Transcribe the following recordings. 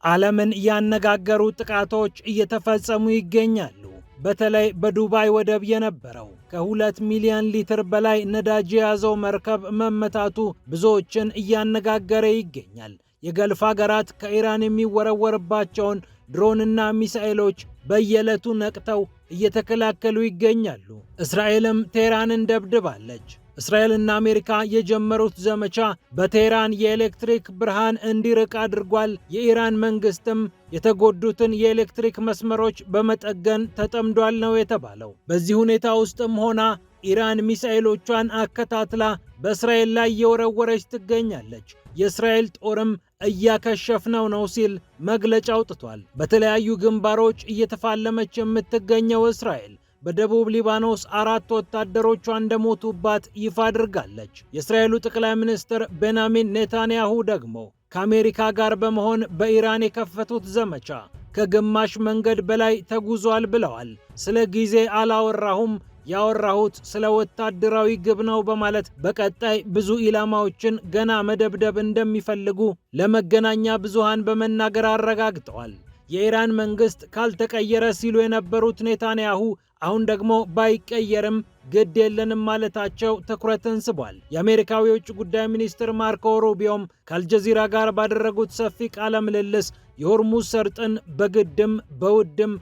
ዓለምን ያነጋገሩ ጥቃቶች እየተፈጸሙ ይገኛሉ። በተለይ በዱባይ ወደብ የነበረው ከ2 ሚሊዮን ሊትር በላይ ነዳጅ የያዘው መርከብ መመታቱ ብዙዎችን እያነጋገረ ይገኛል። የገልፍ ሀገራት ከኢራን የሚወረወርባቸውን ድሮንና ሚሳኤሎች በየዕለቱ ነቅተው እየተከላከሉ ይገኛሉ። እስራኤልም ቴህራንን ደብድባለች። እስራኤልና አሜሪካ የጀመሩት ዘመቻ በቴህራን የኤሌክትሪክ ብርሃን እንዲርቅ አድርጓል። የኢራን መንግስትም የተጎዱትን የኤሌክትሪክ መስመሮች በመጠገን ተጠምዷል ነው የተባለው። በዚህ ሁኔታ ውስጥም ሆና ኢራን ሚሳኤሎቿን አከታትላ በእስራኤል ላይ እየወረወረች ትገኛለች። የእስራኤል ጦርም እያከሸፍነው ነው ሲል መግለጫ አውጥቷል። በተለያዩ ግንባሮች እየተፋለመች የምትገኘው እስራኤል በደቡብ ሊባኖስ 4 ወታደሮቿ እንደሞቱባት ይፋ አድርጋለች። የእስራኤሉ ጠቅላይ ሚኒስትር ቤንያሚን ኔታንያሁ ደግሞ ከአሜሪካ ጋር በመሆን በኢራን የከፈቱት ዘመቻ ከግማሽ መንገድ በላይ ተጉዟል ብለዋል። ስለ ጊዜ አላወራሁም፣ ያወራሁት ስለ ወታደራዊ ግብ ነው በማለት በቀጣይ ብዙ ኢላማዎችን ገና መደብደብ እንደሚፈልጉ ለመገናኛ ብዙሃን በመናገር አረጋግጠዋል። የኢራን መንግስት ካልተቀየረ ሲሉ የነበሩት ኔታንያሁ አሁን ደግሞ ባይቀየርም ግድ የለንም ማለታቸው ትኩረትን ስቧል። የአሜሪካው የውጭ ጉዳይ ሚኒስትር ማርኮ ሩቢዮም ከአልጀዚራ ጋር ባደረጉት ሰፊ ቃለ ምልልስ የሆርሙዝ ሰርጥን በግድም በውድም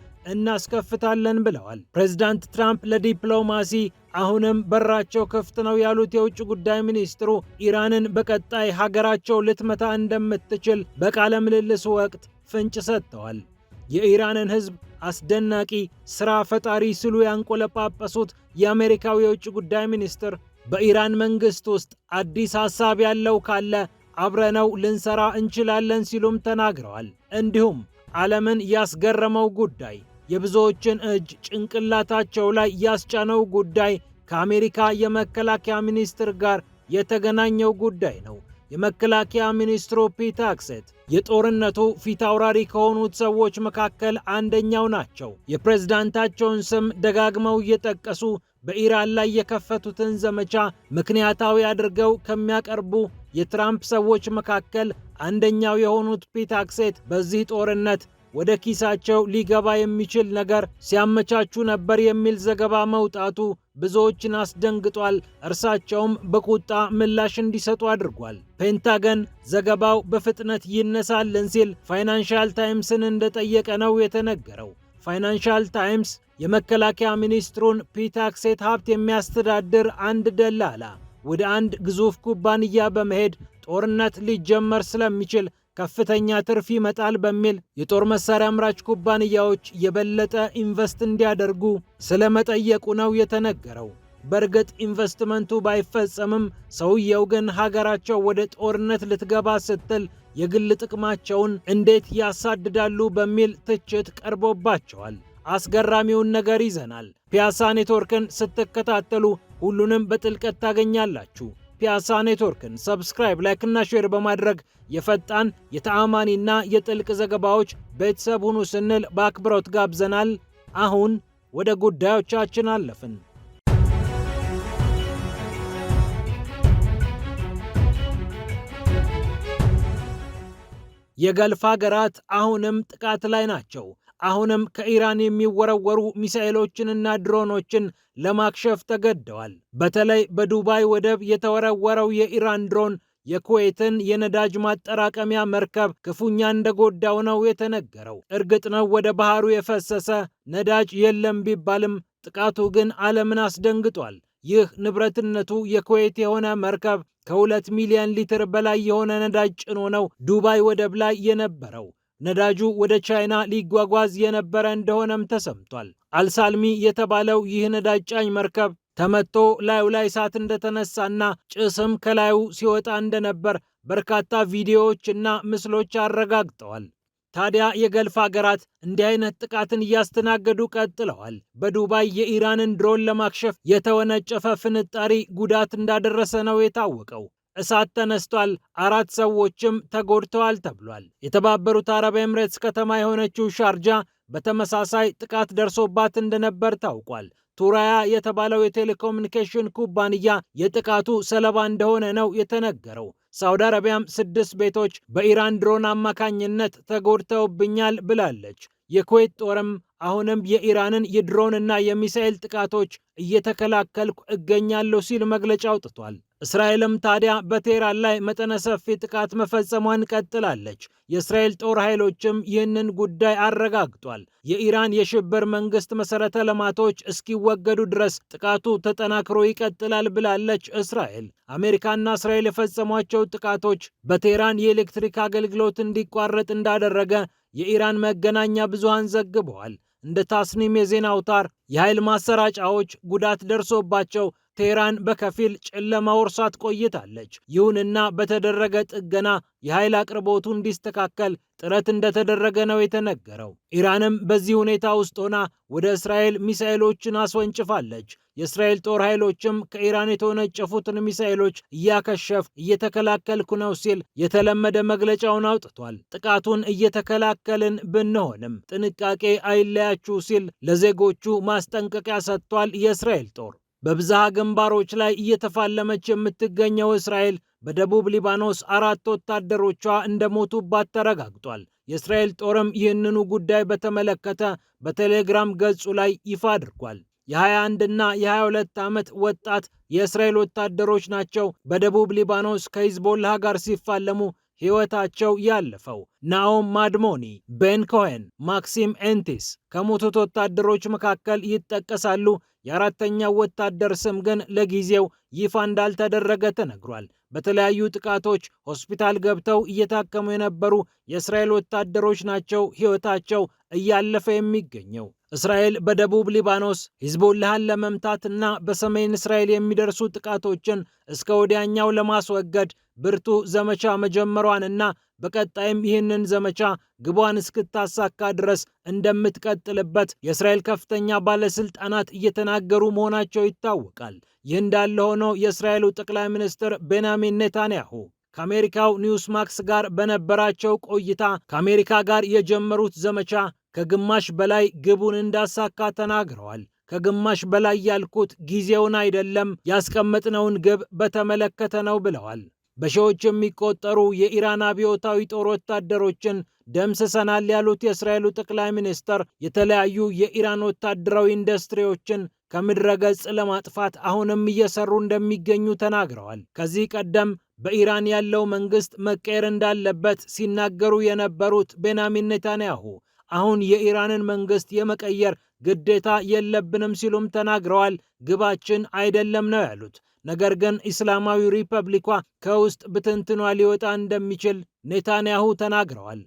እናስከፍታለን ብለዋል። ፕሬዝዳንት ትራምፕ ለዲፕሎማሲ አሁንም በራቸው ክፍት ነው ያሉት የውጭ ጉዳይ ሚኒስትሩ ኢራንን በቀጣይ ሀገራቸው ልትመታ እንደምትችል በቃለ ምልልሱ ወቅት ፍንጭ ሰጥተዋል። የኢራንን ሕዝብ አስደናቂ ስራ ፈጣሪ ሲሉ ያንቆለጳጰሱት የአሜሪካው የውጭ ጉዳይ ሚኒስትር በኢራን መንግስት ውስጥ አዲስ ሐሳብ ያለው ካለ አብረነው ልንሰራ እንችላለን ሲሉም ተናግረዋል። እንዲሁም ዓለምን ያስገረመው ጉዳይ የብዙዎችን እጅ ጭንቅላታቸው ላይ ያስጫነው ጉዳይ ከአሜሪካ የመከላከያ ሚኒስትር ጋር የተገናኘው ጉዳይ ነው። የመከላከያ ሚኒስትሩ ፒት ሄግሴት የጦርነቱ ፊት አውራሪ ከሆኑት ሰዎች መካከል አንደኛው ናቸው። የፕሬዝዳንታቸውን ስም ደጋግመው እየጠቀሱ በኢራን ላይ የከፈቱትን ዘመቻ ምክንያታዊ አድርገው ከሚያቀርቡ የትራምፕ ሰዎች መካከል አንደኛው የሆኑት ፒት ሄግሴት በዚህ ጦርነት ወደ ኪሳቸው ሊገባ የሚችል ነገር ሲያመቻቹ ነበር የሚል ዘገባ መውጣቱ ብዙዎችን አስደንግጧል። እርሳቸውም በቁጣ ምላሽ እንዲሰጡ አድርጓል። ፔንታገን ዘገባው በፍጥነት ይነሳልን ሲል ፋይናንሻል ታይምስን እንደጠየቀ ነው የተነገረው። ፋይናንሻል ታይምስ የመከላከያ ሚኒስትሩን ፒት ሄግሴት ሀብት የሚያስተዳድር አንድ ደላላ ወደ አንድ ግዙፍ ኩባንያ በመሄድ ጦርነት ሊጀመር ስለሚችል ከፍተኛ ትርፍ ይመጣል በሚል የጦር መሳሪያ አምራች ኩባንያዎች የበለጠ ኢንቨስት እንዲያደርጉ ስለመጠየቁ ነው የተነገረው። በእርግጥ ኢንቨስትመንቱ ባይፈጸምም ሰውየው ግን ሀገራቸው ወደ ጦርነት ልትገባ ስትል የግል ጥቅማቸውን እንዴት ያሳድዳሉ በሚል ትችት ቀርቦባቸዋል። አስገራሚውን ነገር ይዘናል። ፒያሳ ኔትወርክን ስትከታተሉ ሁሉንም በጥልቀት ታገኛላችሁ። ፒያሳ ኔትወርክን ሰብስክራይብ፣ ላይክ እና ሼር በማድረግ የፈጣን የተአማኒና የጥልቅ ዘገባዎች ቤተሰብ ሁኑ ስንል በአክብሮት ጋብዘናል። አሁን ወደ ጉዳዮቻችን አለፍን። የገልፍ ሀገራት አሁንም ጥቃት ላይ ናቸው። አሁንም ከኢራን የሚወረወሩ ሚሳኤሎችንና ድሮኖችን ለማክሸፍ ተገደዋል። በተለይ በዱባይ ወደብ የተወረወረው የኢራን ድሮን የኩዌትን የነዳጅ ማጠራቀሚያ መርከብ ክፉኛ እንደጎዳው ነው የተነገረው። እርግጥ ነው ወደ ባህሩ የፈሰሰ ነዳጅ የለም ቢባልም ጥቃቱ ግን ዓለምን አስደንግጧል። ይህ ንብረትነቱ የኩዌት የሆነ መርከብ ከ2 ሚሊዮን ሊትር በላይ የሆነ ነዳጅ ጭኖ ነው ዱባይ ወደብ ላይ የነበረው። ነዳጁ ወደ ቻይና ሊጓጓዝ የነበረ እንደሆነም ተሰምቷል። አልሳልሚ የተባለው ይህ ነዳጅ ጫኝ መርከብ ተመቶ ላዩ ላይ እሳት እንደተነሳና ጭስም ከላዩ ሲወጣ እንደነበር በርካታ ቪዲዮዎች እና ምስሎች አረጋግጠዋል። ታዲያ የገልፍ ሀገራት እንዲህ አይነት ጥቃትን እያስተናገዱ ቀጥለዋል። በዱባይ የኢራንን ድሮን ለማክሸፍ የተወነጨፈ ፍንጣሪ ጉዳት እንዳደረሰ ነው የታወቀው። እሳት ተነስቷል፣ 4 ሰዎችም ተጎድተዋል ተብሏል። የተባበሩት አረብ ኤምሬትስ ከተማ የሆነችው ሻርጃ በተመሳሳይ ጥቃት ደርሶባት እንደነበር ታውቋል። ቱራያ የተባለው የቴሌኮሙኒኬሽን ኩባንያ የጥቃቱ ሰለባ እንደሆነ ነው የተነገረው። ሳውዲ አረቢያም 6 ቤቶች በኢራን ድሮን አማካኝነት ተጎድተውብኛል ብላለች። የኩዌት ጦርም አሁንም የኢራንን የድሮንና የሚሳኤል ጥቃቶች እየተከላከልኩ እገኛለሁ ሲል መግለጫ አውጥቷል። እስራኤልም ታዲያ በቴህራን ላይ መጠነ ሰፊ ጥቃት መፈጸሟን ቀጥላለች። የእስራኤል ጦር ኃይሎችም ይህንን ጉዳይ አረጋግጧል። የኢራን የሽብር መንግስት መሰረተ ልማቶች እስኪወገዱ ድረስ ጥቃቱ ተጠናክሮ ይቀጥላል ብላለች እስራኤል። አሜሪካና እስራኤል የፈጸሟቸው ጥቃቶች በቴህራን የኤሌክትሪክ አገልግሎት እንዲቋረጥ እንዳደረገ የኢራን መገናኛ ብዙሃን ዘግበዋል። እንደ ታስኒም የዜና አውታር የኃይል ማሰራጫዎች ጉዳት ደርሶባቸው ቴህራን በከፊል ጨለማ ወርሳት ቆይታለች። ይሁንና በተደረገ ጥገና የኃይል አቅርቦቱ እንዲስተካከል ጥረት እንደተደረገ ነው የተነገረው። ኢራንም በዚህ ሁኔታ ውስጥ ሆና ወደ እስራኤል ሚሳኤሎችን አስወንጭፋለች። የእስራኤል ጦር ኃይሎችም ከኢራን የተወነጨፉትን ሚሳኤሎች እየተከላከልኩ ነው ሲል የተለመደ መግለጫውን አውጥቷል። ጥቃቱን እየተከላከልን ብንሆንም ጥንቃቄ አይለያችሁ ሲል ለዜጎቹ ማስጠንቀቂያ ሰጥቷል። የእስራኤል ጦር በብዝሃ ግንባሮች ላይ እየተፋለመች የምትገኘው እስራኤል በደቡብ ሊባኖስ 4 ወታደሮቿ እንደሞቱባት ተረጋግጧል። የእስራኤል ጦርም ይህንኑ ጉዳይ በተመለከተ በቴሌግራም ገጹ ላይ ይፋ አድርጓል። የ21 እና የ22 ዓመት ወጣት የእስራኤል ወታደሮች ናቸው በደቡብ ሊባኖስ ከሂዝቦላህ ጋር ሲፋለሙ ሕይወታቸው ያለፈው። ናኦም ማድሞኒ፣ ቤን ኮሄን፣ ማክሲም ኤንቲስ ከሞቱት ወታደሮች መካከል ይጠቀሳሉ። የአራተኛው ወታደር ስም ግን ለጊዜው ይፋ እንዳልተደረገ ተነግሯል። በተለያዩ ጥቃቶች ሆስፒታል ገብተው እየታከሙ የነበሩ የእስራኤል ወታደሮች ናቸው ሕይወታቸው እያለፈ የሚገኘው። እስራኤል በደቡብ ሊባኖስ ሂዝቦላህን ለመምታትና በሰሜን እስራኤል የሚደርሱ ጥቃቶችን እስከ ወዲያኛው ለማስወገድ ብርቱ ዘመቻ መጀመሯንና በቀጣይም ይህንን ዘመቻ ግቧን እስክታሳካ ድረስ እንደምትቀጥልበት የእስራኤል ከፍተኛ ባለስልጣናት እየተናገሩ መሆናቸው ይታወቃል። ይህ እንዳለ ሆኖ የእስራኤሉ ጠቅላይ ሚኒስትር ቤንያሚን ኔታንያሁ ከአሜሪካው ኒውስ ማክስ ጋር በነበራቸው ቆይታ ከአሜሪካ ጋር የጀመሩት ዘመቻ ከግማሽ በላይ ግቡን እንዳሳካ ተናግረዋል። ከግማሽ በላይ ያልኩት ጊዜውን አይደለም ያስቀመጥነውን ግብ በተመለከተ ነው ብለዋል። በሺዎች የሚቆጠሩ የኢራን አብዮታዊ ጦር ወታደሮችን ደምስሰናል ያሉት የእስራኤሉ ጠቅላይ ሚኒስትር የተለያዩ የኢራን ወታደራዊ ኢንዱስትሪዎችን ከምድረ ገጽ ለማጥፋት አሁንም እየሰሩ እንደሚገኙ ተናግረዋል። ከዚህ ቀደም በኢራን ያለው መንግስት መቀየር እንዳለበት ሲናገሩ የነበሩት ቤንያሚን ኔታንያሁ አሁን የኢራንን መንግስት የመቀየር ግዴታ የለብንም ሲሉም ተናግረዋል። ግባችን አይደለም ነው ያሉት። ነገር ግን ኢስላማዊ ሪፐብሊኳ ከውስጥ ብትንትኗ ሊወጣ እንደሚችል ኔታንያሁ ተናግረዋል።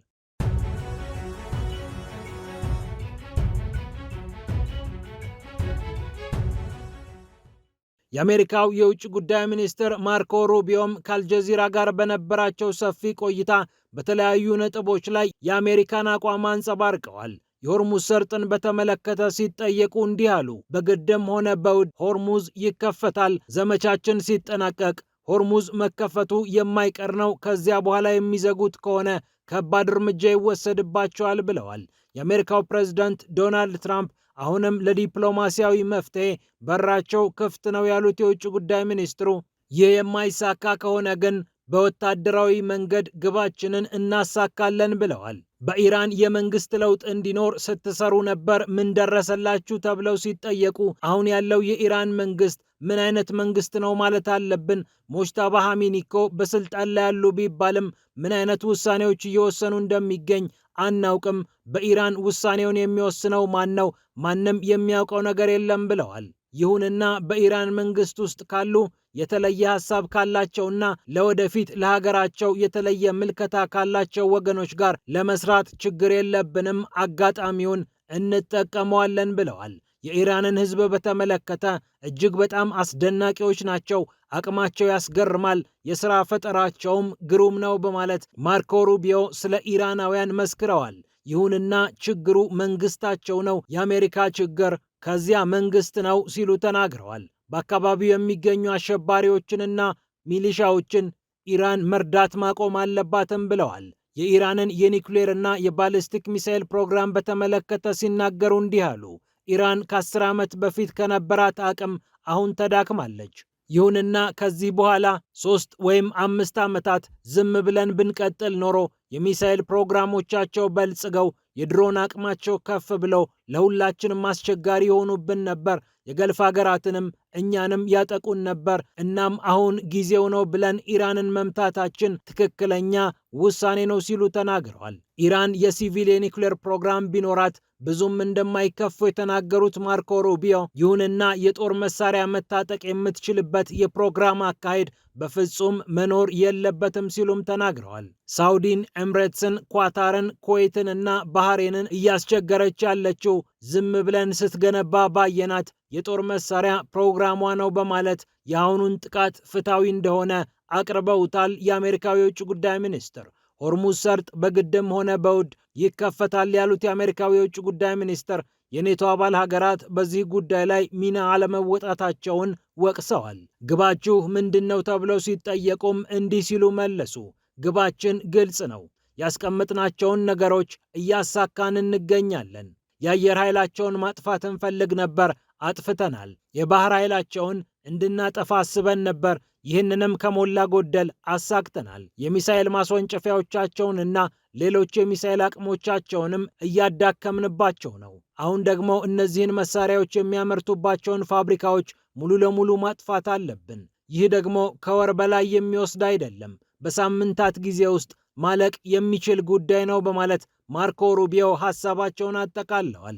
የአሜሪካው የውጭ ጉዳይ ሚኒስትር ማርኮ ሩቢዮም ከአልጀዚራ ጋር በነበራቸው ሰፊ ቆይታ በተለያዩ ነጥቦች ላይ የአሜሪካን አቋም አንጸባርቀዋል። የሆርሙዝ ሰርጥን በተመለከተ ሲጠየቁ እንዲህ አሉ። በግድም ሆነ በውድ ሆርሙዝ ይከፈታል። ዘመቻችን ሲጠናቀቅ ሆርሙዝ መከፈቱ የማይቀር ነው። ከዚያ በኋላ የሚዘጉት ከሆነ ከባድ እርምጃ ይወሰድባቸዋል ብለዋል። የአሜሪካው ፕሬዝዳንት ዶናልድ ትራምፕ አሁንም ለዲፕሎማሲያዊ መፍትሄ በራቸው ክፍት ነው ያሉት የውጭ ጉዳይ ሚኒስትሩ ይህ የማይሳካ ከሆነ ግን በወታደራዊ መንገድ ግባችንን እናሳካለን ብለዋል። በኢራን የመንግስት ለውጥ እንዲኖር ስትሰሩ ነበር፣ ምን ደረሰላችሁ ተብለው ሲጠየቁ አሁን ያለው የኢራን መንግስት ምን አይነት መንግስት ነው ማለት አለብን። ሞጅታባ ኻሜኒ እኮ በስልጣን ላይ ያሉ ቢባልም ምን አይነት ውሳኔዎች እየወሰኑ እንደሚገኝ አናውቅም። በኢራን ውሳኔውን የሚወስነው ማን ነው? ማንም የሚያውቀው ነገር የለም ብለዋል። ይሁንና በኢራን መንግስት ውስጥ ካሉ የተለየ ሐሳብ ካላቸውና ለወደፊት ለሀገራቸው የተለየ ምልከታ ካላቸው ወገኖች ጋር ለመስራት ችግር የለብንም፣ አጋጣሚውን እንጠቀመዋለን ብለዋል። የኢራንን ሕዝብ በተመለከተ እጅግ በጣም አስደናቂዎች ናቸው፣ አቅማቸው ያስገርማል፣ የሥራ ፈጠራቸውም ግሩም ነው በማለት ማርኮ ሩቢዮ ስለ ኢራናውያን መስክረዋል። ይሁንና ችግሩ መንግስታቸው ነው፣ የአሜሪካ ችግር ከዚያ መንግስት ነው ሲሉ ተናግረዋል። በአካባቢው የሚገኙ አሸባሪዎችንና ሚሊሻዎችን ኢራን መርዳት ማቆም አለባትም ብለዋል። የኢራንን የኒውክሌርና የባሊስቲክ ሚሳኤል ፕሮግራም በተመለከተ ሲናገሩ እንዲህ አሉ። ኢራን ከ10 ዓመት በፊት ከነበራት አቅም አሁን ተዳክማለች። ይሁንና ከዚህ በኋላ 3 ወይም 5 ዓመታት ዝም ብለን ብንቀጥል ኖሮ የሚሳኤል ፕሮግራሞቻቸው በልጽገው የድሮን አቅማቸው ከፍ ብለው ለሁላችንም አስቸጋሪ የሆኑብን ነበር። የገልፍ ሀገራትንም እኛንም ያጠቁን ነበር። እናም አሁን ጊዜው ነው ብለን ኢራንን መምታታችን ትክክለኛ ውሳኔ ነው ሲሉ ተናግረዋል። ኢራን የሲቪል የኒውክሌር ፕሮግራም ቢኖራት ብዙም እንደማይከፉ የተናገሩት ማርኮ ሩቢዮ፣ ይሁንና የጦር መሳሪያ መታጠቅ የምትችልበት የፕሮግራም አካሄድ በፍጹም መኖር የለበትም ሲሉም ተናግረዋል። ሳውዲን፣ ኤምሬትስን፣ ኳታርን፣ ኩዌትን እና ባህሬንን እያስቸገረች ያለችው ዝም ብለን ስትገነባ ባየናት የጦር መሳሪያ ፕሮግራሟ ነው በማለት የአሁኑን ጥቃት ፍትሐዊ እንደሆነ አቅርበውታል። የአሜሪካው የውጭ ጉዳይ ሚኒስትር ሆርሙዝ ሰርጥ በግድም ሆነ በውድ ይከፈታል ያሉት የአሜሪካው የውጭ ጉዳይ ሚኒስትር የኔቶ አባል ሀገራት በዚህ ጉዳይ ላይ ሚና አለመወጣታቸውን ወቅሰዋል። ግባችሁ ምንድን ነው ተብለው ሲጠየቁም እንዲህ ሲሉ መለሱ። ግባችን ግልጽ ነው። ያስቀመጥናቸውን ነገሮች እያሳካን እንገኛለን። የአየር ኃይላቸውን ማጥፋት እንፈልግ ነበር፣ አጥፍተናል። የባህር ኃይላቸውን እንድናጠፋ አስበን ነበር፣ ይህንንም ከሞላ ጎደል አሳክተናል። የሚሳኤል ማስወንጨፊያዎቻቸውንና ሌሎች የሚሳኤል አቅሞቻቸውንም እያዳከምንባቸው ነው። አሁን ደግሞ እነዚህን መሳሪያዎች የሚያመርቱባቸውን ፋብሪካዎች ሙሉ ለሙሉ ማጥፋት አለብን። ይህ ደግሞ ከወር በላይ የሚወስድ አይደለም፣ በሳምንታት ጊዜ ውስጥ ማለቅ የሚችል ጉዳይ ነው በማለት ማርኮ ሩቢዮ ሐሳባቸውን አጠቃለዋል።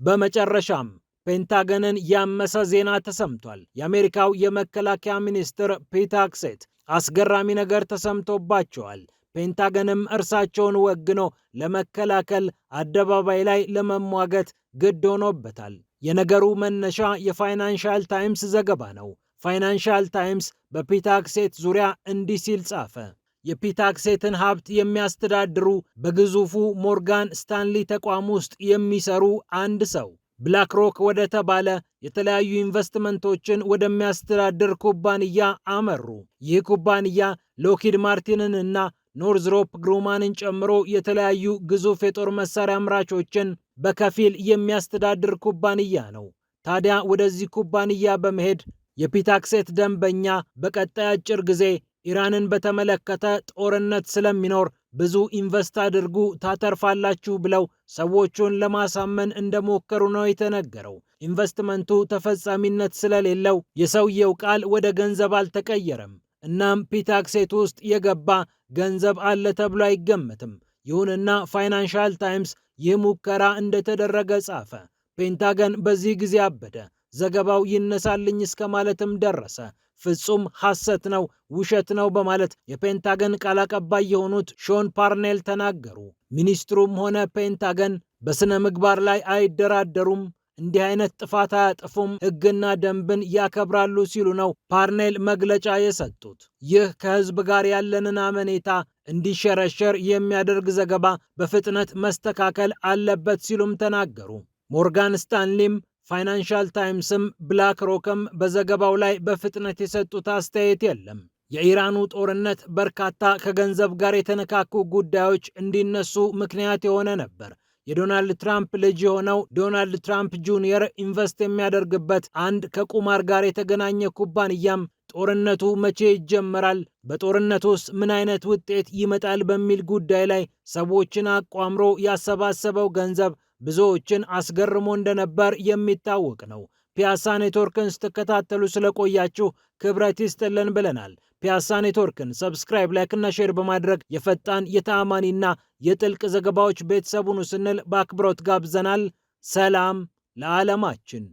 በመጨረሻም ፔንታገንን ያመሰ ዜና ተሰምቷል። የአሜሪካው የመከላከያ ሚኒስትር ፒት ሄግሴት አስገራሚ ነገር ተሰምቶባቸዋል። ፔንታገንም እርሳቸውን ወግኖ ለመከላከል አደባባይ ላይ ለመሟገት ግድ ሆኖበታል። የነገሩ መነሻ የፋይናንሻል ታይምስ ዘገባ ነው። ፋይናንሻል ታይምስ በፒት ሄግሴት ዙሪያ እንዲህ ሲል ጻፈ። የፒት ሄግሴትን ሀብት የሚያስተዳድሩ በግዙፉ ሞርጋን ስታንሊ ተቋም ውስጥ የሚሰሩ አንድ ሰው ብላክሮክ ወደ ተባለ የተለያዩ ኢንቨስትመንቶችን ወደሚያስተዳድር ኩባንያ አመሩ። ይህ ኩባንያ ሎኪድ ማርቲንን እና ኖርዝሮፕ ግሩማንን ጨምሮ የተለያዩ ግዙፍ የጦር መሳሪያ አምራቾችን በከፊል የሚያስተዳድር ኩባንያ ነው። ታዲያ ወደዚህ ኩባንያ በመሄድ የፒት ሄግሴት ደንበኛ በቀጣይ አጭር ጊዜ ኢራንን በተመለከተ ጦርነት ስለሚኖር ብዙ ኢንቨስት አድርጉ ታተርፋላችሁ ብለው ሰዎቹን ለማሳመን እንደሞከሩ ነው የተነገረው። ኢንቨስትመንቱ ተፈጻሚነት ስለሌለው የሰውየው ቃል ወደ ገንዘብ አልተቀየረም። እናም ፒት ሄግሴት ውስጥ የገባ ገንዘብ አለ ተብሎ አይገመትም። ይሁንና ፋይናንሻል ታይምስ ይህ ሙከራ እንደተደረገ ጻፈ። ፔንታገን በዚህ ጊዜ አበደ። ዘገባው ይነሳልኝ እስከ ማለትም ደረሰ። ፍጹም ሐሰት ነው፣ ውሸት ነው በማለት የፔንታገን ቃል አቀባይ የሆኑት ሾን ፓርኔል ተናገሩ። ሚኒስትሩም ሆነ ፔንታገን በስነ ምግባር ላይ አይደራደሩም፣ እንዲህ አይነት ጥፋት አያጠፉም፣ ሕግና ደንብን ያከብራሉ ሲሉ ነው ፓርኔል መግለጫ የሰጡት። ይህ ከህዝብ ጋር ያለንን አመኔታ እንዲሸረሸር የሚያደርግ ዘገባ በፍጥነት መስተካከል አለበት ሲሉም ተናገሩ። ሞርጋን ስታንሊም ፋይናንሻል ታይምስም ብላክ ሮክም በዘገባው ላይ በፍጥነት የሰጡት አስተያየት የለም። የኢራኑ ጦርነት በርካታ ከገንዘብ ጋር የተነካኩ ጉዳዮች እንዲነሱ ምክንያት የሆነ ነበር። የዶናልድ ትራምፕ ልጅ የሆነው ዶናልድ ትራምፕ ጁኒየር ኢንቨስት የሚያደርግበት አንድ ከቁማር ጋር የተገናኘ ኩባንያም ጦርነቱ መቼ ይጀመራል፣ በጦርነቱ ውስጥ ምን አይነት ውጤት ይመጣል በሚል ጉዳይ ላይ ሰዎችን አቋምሮ ያሰባሰበው ገንዘብ ብዙዎችን አስገርሞ እንደነበር የሚታወቅ ነው። ፒያሳ ኔትወርክን ስትከታተሉ ስለቆያችሁ ክብረት ይስጥልን ብለናል። ፒያሳ ኔትወርክን ሰብስክራይብ፣ ላይክ እና ሼር በማድረግ የፈጣን የተአማኒና የጥልቅ ዘገባዎች ቤተሰቡን ስንል በአክብሮት ጋብዘናል። ሰላም ለዓለማችን።